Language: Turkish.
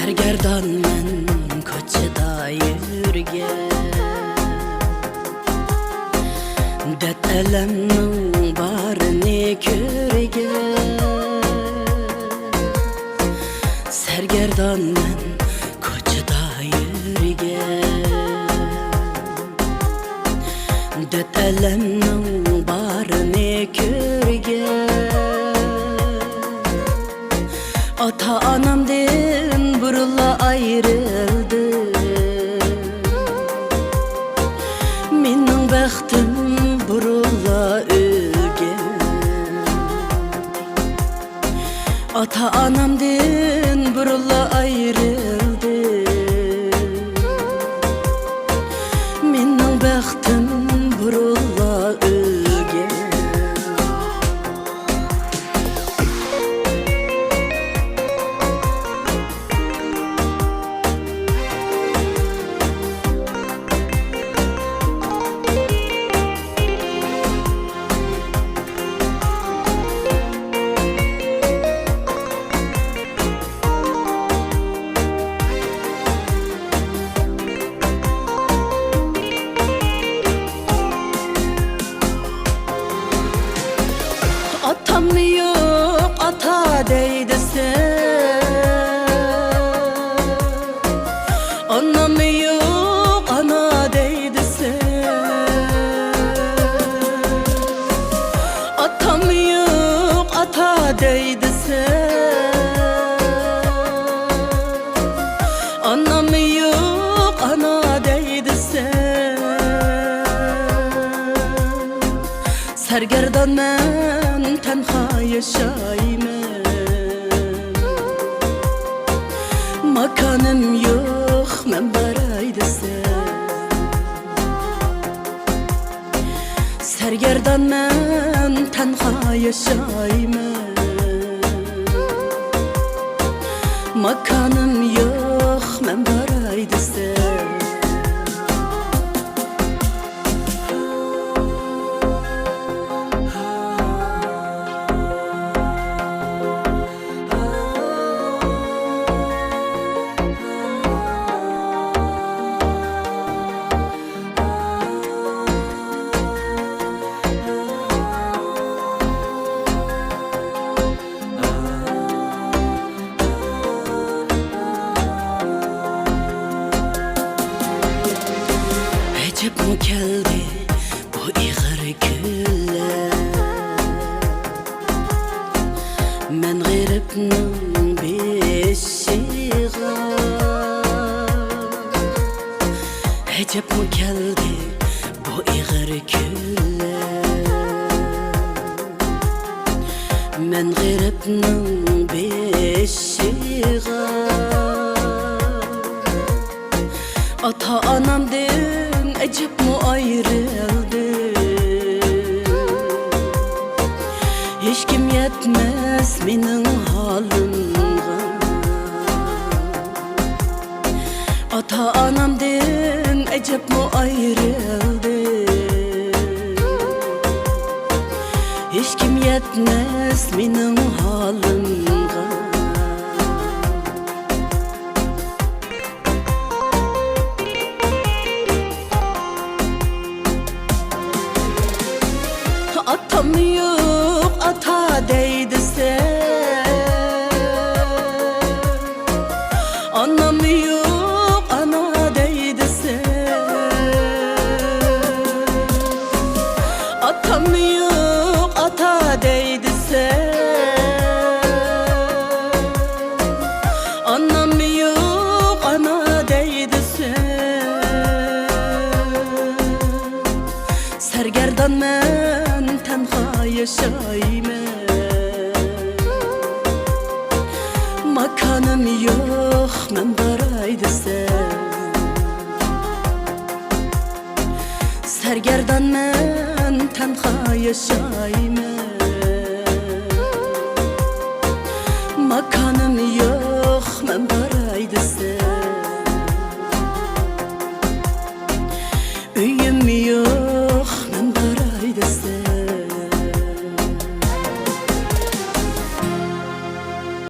Sergerdan men ko'chada yurgan, dard alamning barini ko'rgan. Sergerdan men ko'chada yurgan, dard alamning barini ko'rgan. Ata anamdan burulla ayrıldı, mening baxtim burulla o'lgan. Ata anamdan burulla ayrıldı, mening baxtim burulla o'lgan. Atam yok ata deydi sen, anam yok ana deydi sen. Atam yok ata deydi sen, anam yok ana deydi sen. Sergerdan men tenha yaşayman, makanım yok men baray desem. Sergerdan men tenha yaşayman, makanım yok men baray desem. Acep mi keldi bu ig'ir kunlar, men g'iribning beshig'i. Acep mi keldi bu ig'ir kunlar, men g'iribning beshig'i. Ata anamdan acep mi ayrıldı, hiç kim yetmez mening halimga. Ata anamdan acep mi ayrıldı, hiç kim yetmez mening halimga. Atam yok ata deydi sen, anam yok ana deydi sen. Atam yok ata deydi sen, anam yok ana deydi sen. Sergerdan men tenha yaşayman, makanım yok men baray desem. Sergerdan men tenha yaşayman,